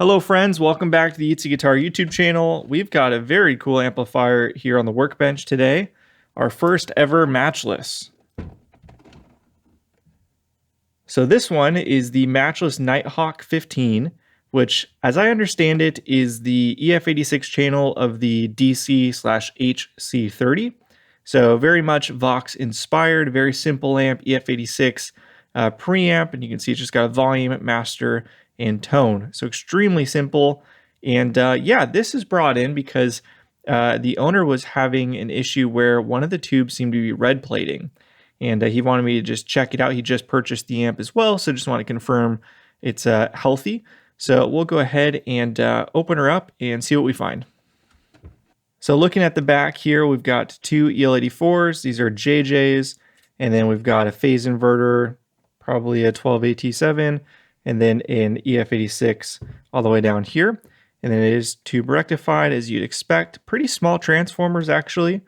Hello friends, welcome back to the Itsy Guitar YouTube channel. We've got a very cool amplifier here on the workbench today. Our first ever Matchless. So this one is the Matchless Nighthawk 15, which as I understand it is the EF86 channel of the DC/HC30. So very much Vox inspired, very simple amp, EF86 preamp, and you can see it's just got a volume, master, and tone. So extremely simple. And yeah, this is brought in because the owner was having an issue where one of the tubes seemed to be red plating. And he wanted me to just check it out. He just purchased the amp as well, so just want to confirm it's healthy. So we'll go ahead and open her up and see what we find. So looking at the back here, we've got two EL84s. These are JJs. And then we've got a phase inverter, probably a 12AT7, and then an EF86 all the way down here. And then it is tube rectified as you'd expect. Pretty small transformers actually.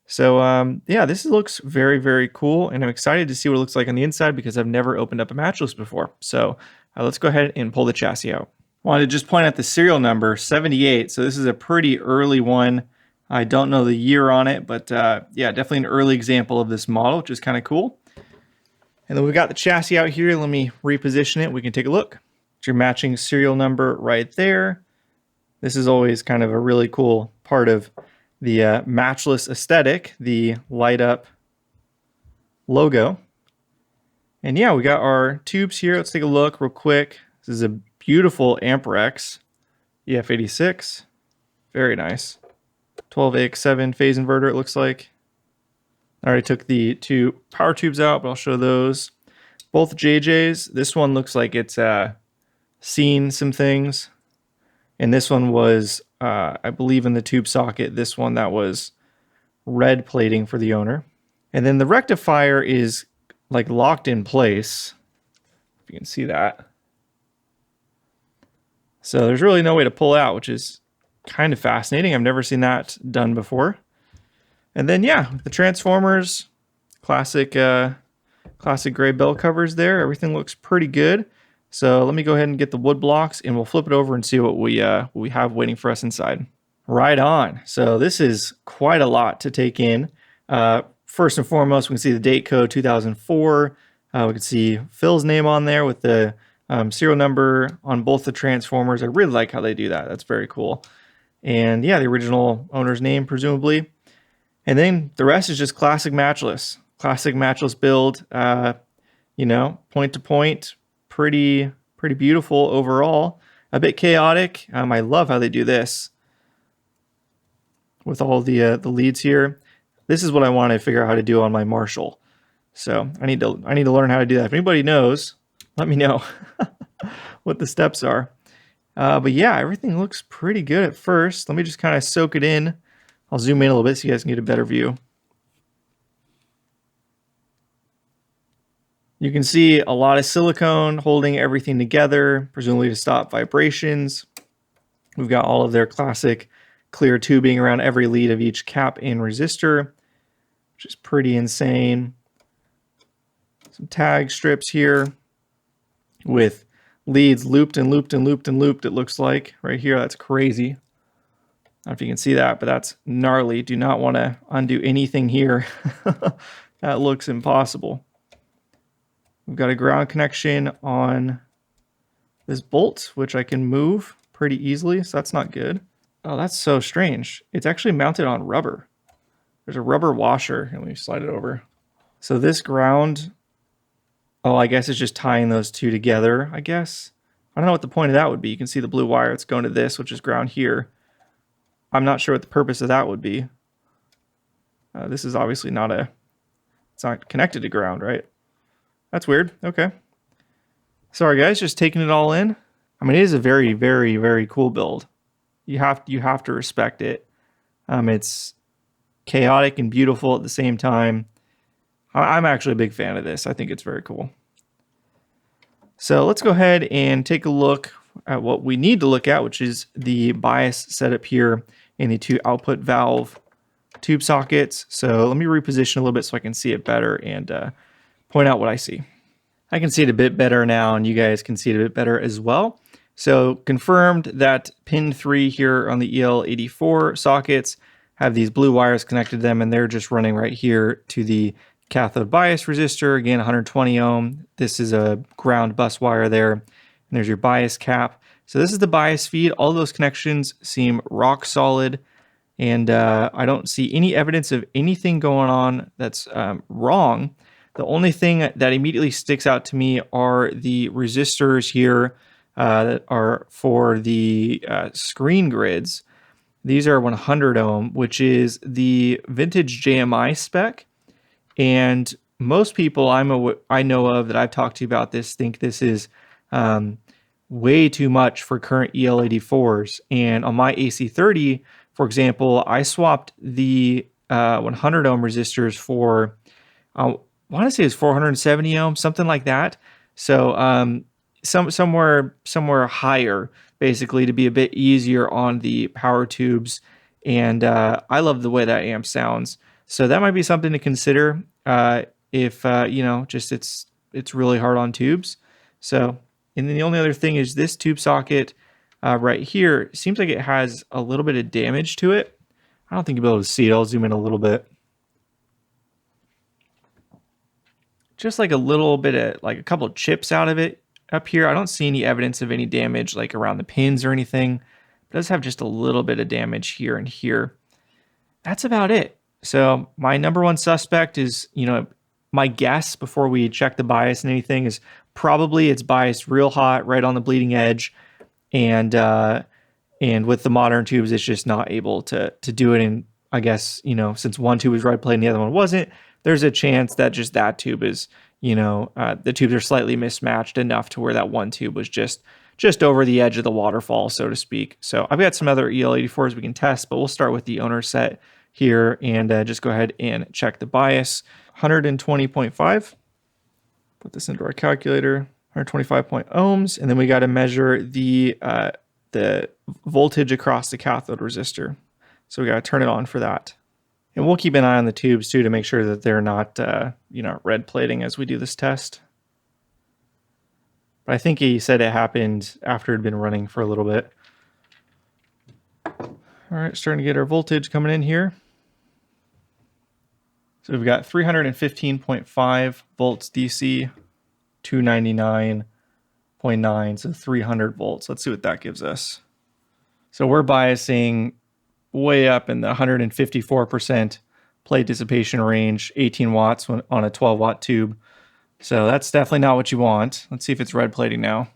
So yeah, this looks very, very cool. And I'm excited to see what it looks like on the inside because I've never opened up a Matchless before. So let's go ahead and pull the chassis out. Wanted to just point out the serial number, 78. So this is a pretty early one. I don't know the year on it, but yeah, definitely an early example of this model, which is kind of cool. And then we've got the chassis out here. Let me reposition it. We can take a look. It's your matching serial number right there. This is always kind of a really cool part of the Matchless aesthetic, the light up logo. And yeah, we got our tubes here. Let's take a look real quick. This is a beautiful Amperex EF86. Very nice. 12AX7 phase inverter, it looks like. I already took the two power tubes out, but I'll show those. Both JJs. This one looks like it's seen some things. And this one was, I believe, in the tube socket. This one that was red plating for the owner. And then the rectifier is like locked in place. If you can see that. So there's really no way to pull out, which is kind of fascinating. I've never seen that done before. And then yeah, the transformers, classic gray bell covers there. Everything looks pretty good. So let me go ahead and get the wood blocks and we'll flip it over and see what we have waiting for us inside. Right on. So this is quite a lot to take in. First and foremost, we can see the date code 2004. We can see Phil's name on there with the serial number on both the transformers. I really like how they do that. That's very cool. And yeah, the original owner's name, presumably. And then the rest is just classic Matchless build. You know, point to point, pretty beautiful overall. A bit chaotic. I love how they do this with all the leads here. This is what I want to figure out how to do on my Marshall. So I need to learn how to do that. If anybody knows, let me know what the steps are. But yeah, everything looks pretty good at first. Let me just kind of soak it in. I'll zoom in a little bit so you guys can get a better view. You can see a lot of silicone holding everything together, presumably to stop vibrations. We've got all of their classic clear tubing around every lead of each cap and resistor, which is pretty insane. Some tag strips here with leads looped and looped and looped and looped, it looks like. Right here, that's crazy. I don't know if you can see that, but that's gnarly. Do not want to undo anything here. That looks impossible. We've got a ground connection on this bolt, which I can move pretty easily, so that's not good. Oh, that's so strange. It's actually mounted on rubber. There's a rubber washer, and we slide it over. So this ground, oh, I guess it's just tying those two together, I guess. I don't know what the point of that would be. You can see the blue wire that's going to this, which is ground here. I'm not sure what the purpose of that would be. This is obviously not it's not connected to ground, right? That's weird. Okay. Sorry guys, just taking it all in. I mean, it is a very, very, very cool build. You have to respect it. It's chaotic and beautiful at the same time. I'm actually a big fan of this. I think it's very cool. So let's go ahead and take a look at what we need to look at, which is the bias setup here in the two output valve tube sockets. So let me reposition a little bit so I can see it better and point out what I see. I can see it a bit better now, and you guys can see it a bit better as well. So confirmed that pin 3 here on the EL84 sockets have these blue wires connected to them, and they're just running right here to the cathode bias resistor. Again, 120 ohm. This is a ground bus wire there, and there's your bias cap. So this is the bias feed. All those connections seem rock solid, and I don't see any evidence of anything going on that's wrong. The only thing that immediately sticks out to me are the resistors here that are for the screen grids. These are 100 ohm, which is the vintage JMI spec. And most people I know of that I've talked to about this think this is way too much for current EL84s. And on my AC30, for example, I swapped the 100 ohm resistors for, I want to say it's 470 ohm, something like that. So somewhere higher, basically, to be a bit easier on the power tubes. And I love the way that amp sounds. So that might be something to consider if just it's really hard on tubes. So, and then the only other thing is this tube socket right here seems like it has a little bit of damage to it. I don't think you'll be able to see it. I'll zoom in a little bit. Just like a little bit of, like a couple of chips out of it up here. I don't see any evidence of any damage like around the pins or anything. It does have just a little bit of damage here and here. That's about it. So my number one suspect is, my guess before we check the bias and anything is probably it's biased real hot right on the bleeding edge. And with the modern tubes, it's just not able to do it. And I guess, since one tube was red plate and the other one wasn't, there's a chance that just that tube is, the tubes are slightly mismatched enough to where that one tube was just over the edge of the waterfall, so to speak. So I've got some other EL84s we can test, but we'll start with the owner set here and just go ahead and check the bias. 120.5. Put this into our calculator. 125 ohms, and then we got to measure the voltage across the cathode resistor. So we got to turn it on for that. And we'll keep an eye on the tubes too to make sure that they're not, red plating as we do this test. But I think he said it happened after it had been running for a little bit. All right, starting to get our voltage coming in here. So we've got 315.5 volts DC, 299.9, so 300 volts. Let's see what that gives us. So we're biasing way up in the 154% plate dissipation range, 18 watts on a 12 watt tube. So that's definitely not what you want. Let's see if it's red plating now.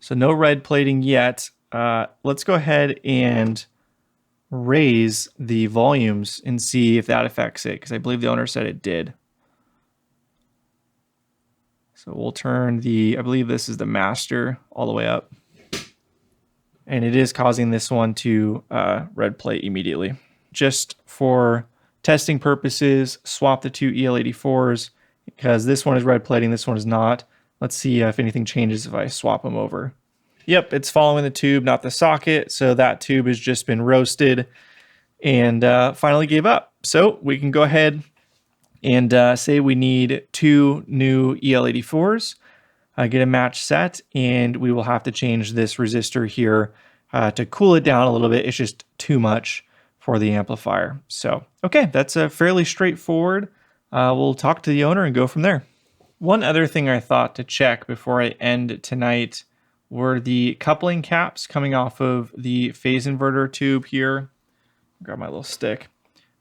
So no red plating yet. Let's go ahead and raise the volumes and see if that affects it, because I believe the owner said it did. So we'll turn I believe this is the master, all the way up. And it is causing this one to red plate immediately. Just for testing purposes, swap the two EL84s, because this one is red plating, this one is not. Let's see if anything changes if I swap them over. Yep, it's following the tube, not the socket. So that tube has just been roasted and finally gave up. So we can go ahead and say we need 2 new EL84s, get a match set, and we will have to change this resistor here to cool it down a little bit. It's just too much for the amplifier. So, okay, that's fairly straightforward. We'll talk to the owner and go from there. One other thing I thought to check before I end tonight were the coupling caps coming off of the phase inverter tube here. Grab my little stick.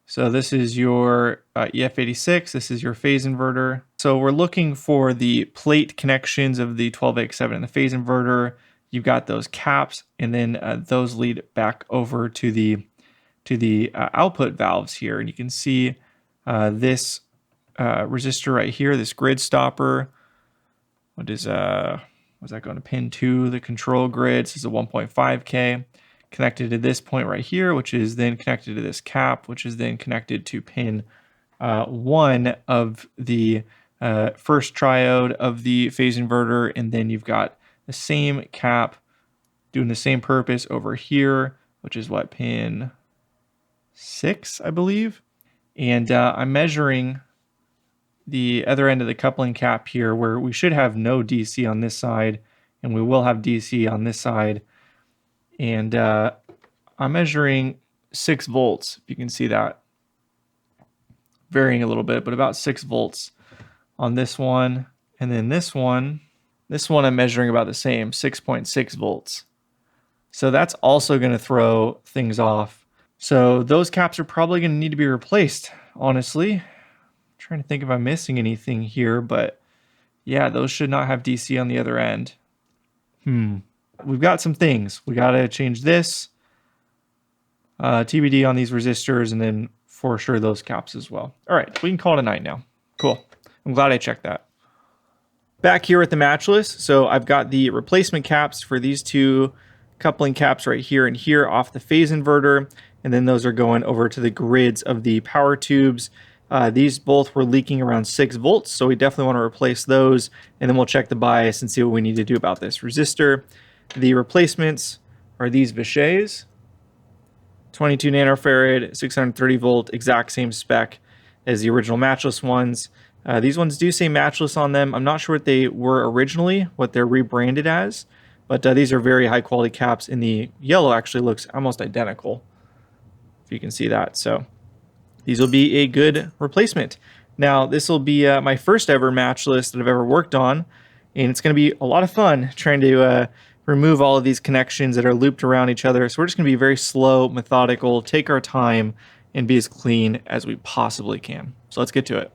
So this is your EF86, this is your phase inverter. So we're looking for the plate connections of the 12X7 and the phase inverter. You've got those caps, and then those lead back over to the output valves here. And you can see this resistor right here, this grid stopper. Was that going to pin 2, the control grid? This is a 1.5K. Connected to this point right here, which is then connected to this cap, which is then connected to pin 1 of the first triode of the phase inverter. And then you've got the same cap doing the same purpose over here, which is what, pin 6, I believe. And I'm measuring the other end of the coupling cap here, where we should have no DC on this side, and we will have DC on this side. And I'm measuring 6 volts, if you can see that. Varying a little bit, but about 6 volts on this one. And then this one I'm measuring about the same, 6.6 volts. So that's also going to throw things off. So those caps are probably going to need to be replaced, honestly. I'm trying to think if I'm missing anything here, but yeah, those should not have DC on the other end. We've got some things. We got to change this, TBD on these resistors, and then for sure those caps as well. All right, we can call it a night now. Cool. I'm glad I checked that. Back here at the Matchless, so I've got the replacement caps for these two coupling caps right here and here off the phase inverter, and then those are going over to the grids of the power tubes. These both were leaking around 6 volts, so we definitely want to replace those, and then we'll check the bias and see what we need to do about this resistor. The replacements are these Vichets, 22 nanofarad, 630 volt, exact same spec as the original Matchless ones. These ones do say Matchless on them. I'm not sure what they were originally, what they're rebranded as, but these are very high quality caps, and the yellow actually looks almost identical, if you can see that. So these will be a good replacement. Now, this will be my first ever Matchless that I've ever worked on, and it's going to be a lot of fun trying to remove all of these connections that are looped around each other. So we're just going to be very slow, methodical, take our time, and be as clean as we possibly can. So let's get to it.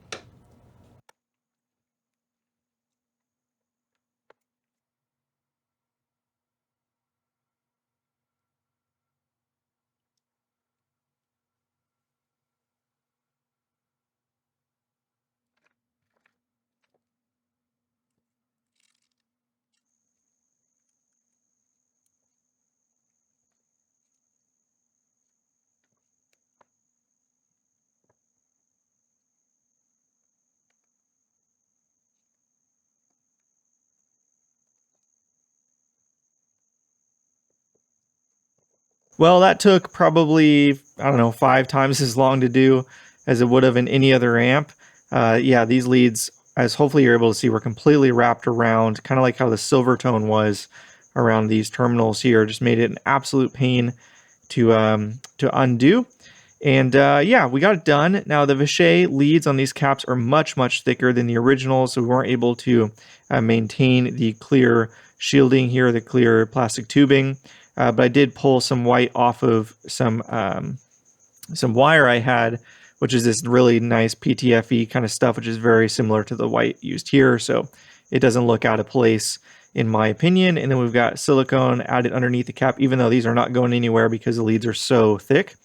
Well, that took probably, I don't know, 5 times as long to do as it would have in any other amp. Yeah, these leads, as hopefully you're able to see, were completely wrapped around, kind of like how the silver tone was around these terminals here. Just made it an absolute pain to undo. And yeah, we got it done. Now, the Vichet leads on these caps are much, much thicker than the original, so we weren't able to maintain the clear shielding here, the clear plastic tubing. But I did pull some white off of some wire I had, which is this really nice PTFE kind of stuff, which is very similar to the white used here. So it doesn't look out of place, in my opinion. And then we've got silicone added underneath the cap, even though these are not going anywhere because the leads are so thick.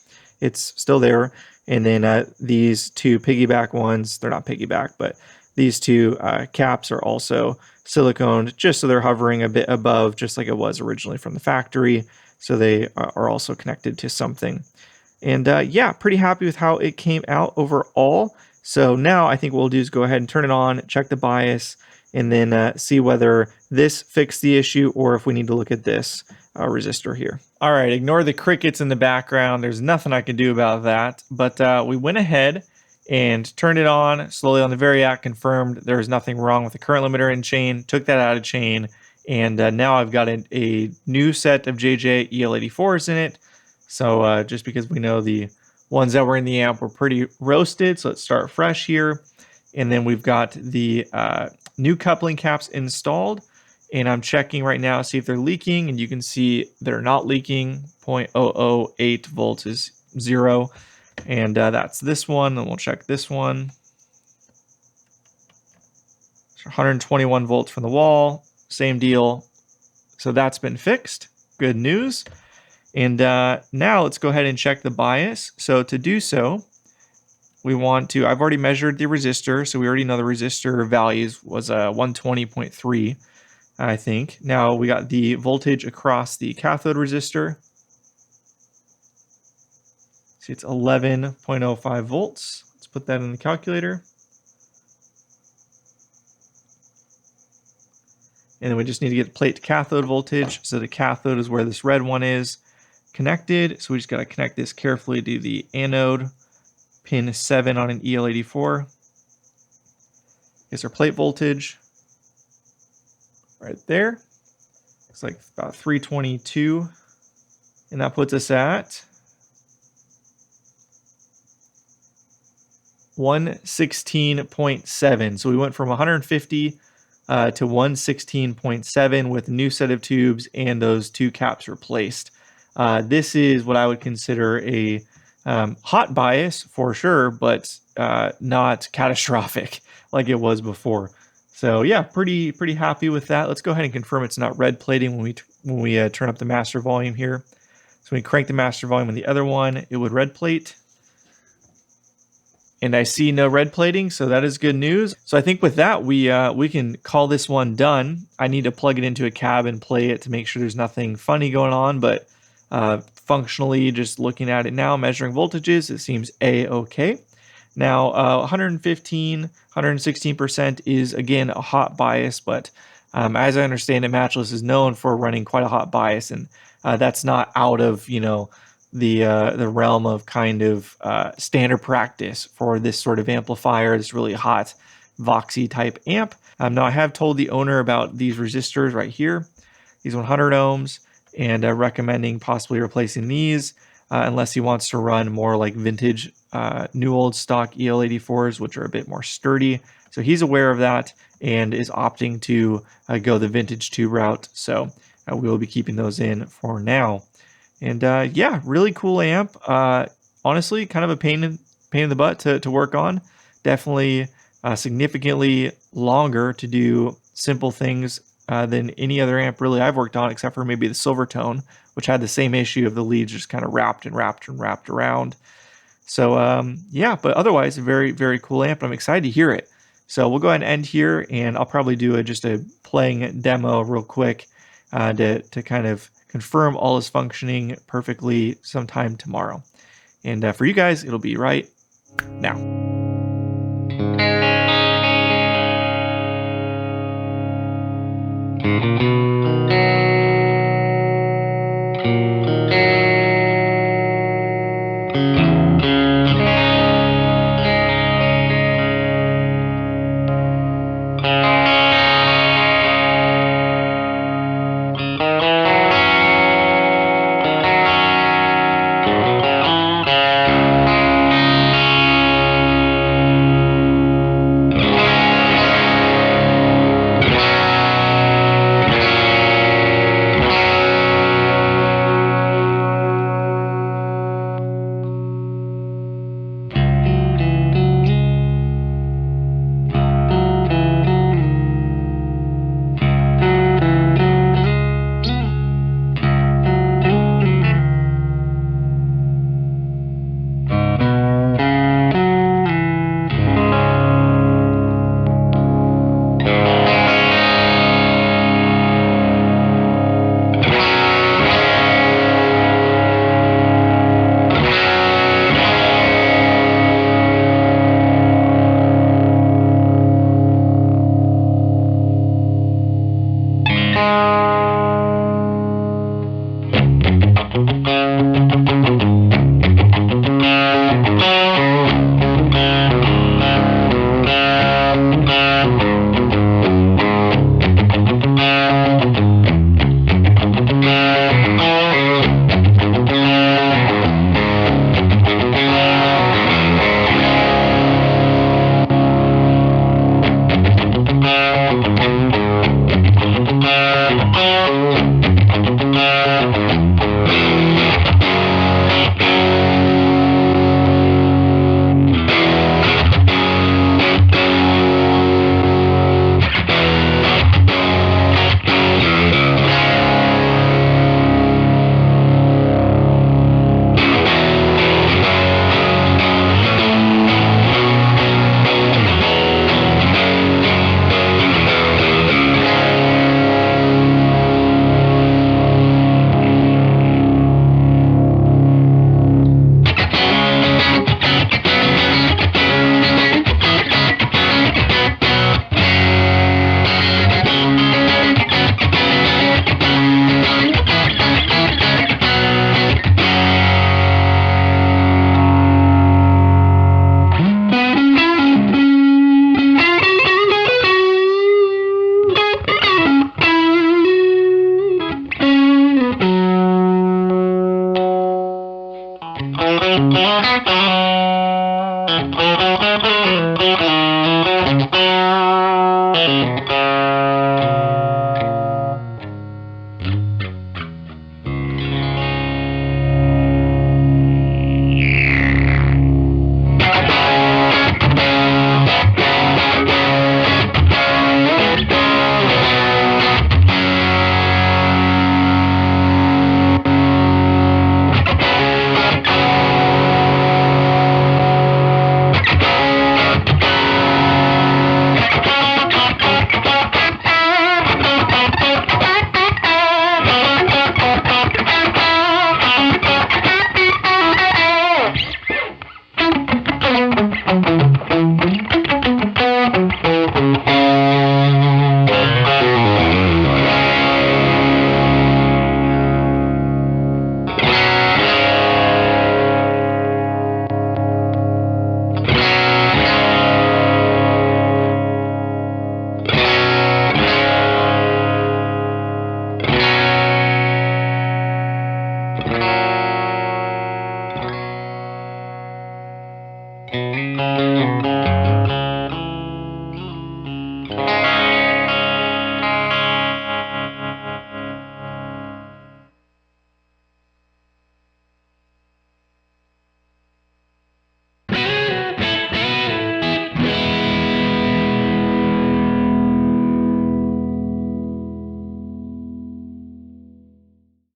It's still there. And then these two piggyback ones, they're not piggyback, but these two caps are also siliconed, just so they're hovering a bit above, just like it was originally from the factory. So they are also connected to something. And yeah, pretty happy with how it came out overall. So now I think what we'll do is go ahead and turn it on, check the bias, and then see whether this fixed the issue or if we need to look at this resistor here. All right, ignore the crickets in the background. There's nothing I can do about that. But we went ahead and turned it on slowly on the variac, confirmed there was nothing wrong with the current limiter in chain, took that out of chain, and now I've got a new set of JJ EL84s in it. So just because we know the ones that were in the amp were pretty roasted, so let's start fresh here. And then we've got the new coupling caps installed, and I'm checking right now to see if they're leaking, and you can see they're not leaking. 0.008 volts is 0. And that's this one, and we'll check this one. So 121 volts from the wall, same deal. So that's been fixed. Good news. And now let's go ahead and check the bias. So to do so, we want to, I've already measured the resistor, so we already know the resistor values was 120.3, I think. Now we got the voltage across the cathode resistor. See, it's 11.05 volts. Let's put that in the calculator. And then we just need to get plate to cathode voltage. So the cathode is where this red one is connected. So we just got to connect this carefully to the anode, pin 7 on an EL84. Is our plate voltage right there. Looks like about 322. And that puts us at 116.7. So we went from 150 to 116.7 with a new set of tubes and those two caps replaced. This is what I would consider a hot bias for sure, but not catastrophic like it was before. So yeah, pretty happy with that. Let's go ahead and confirm it's not red plating when we turn up the master volume here. So when we crank the master volume on the other one, it would red plate. And I see no red plating, so that is good news. So I think with that, we can call this one done. I need to plug it into a cab and play it to make sure there's nothing funny going on, but functionally, just looking at it now, measuring voltages, it seems A-okay. Now, 115, 116% is, again, a hot bias, but as I understand it, Matchless is known for running quite a hot bias, and that's not out of, the realm of kind of standard practice for this sort of amplifier, this really hot Voxy type amp. Now, I have told the owner about these resistors right here, these 100 ohms, and recommending possibly replacing these unless he wants to run more like vintage new old stock EL84s, which are a bit more sturdy. So he's aware of that and is opting to go the vintage tube route. So we will be keeping those in for now. And yeah, really cool amp. Honestly, kind of a pain in the butt to work on. Definitely significantly longer to do simple things than any other amp really I've worked on, except for maybe the Silvertone, which had the same issue of the leads just kind of wrapped around. So yeah, but otherwise a very, very cool amp. I'm excited to hear it. So we'll go ahead and end here, and I'll probably do just a playing demo real quick to kind of confirm all is functioning perfectly sometime tomorrow. And for you guys, it'll be right now.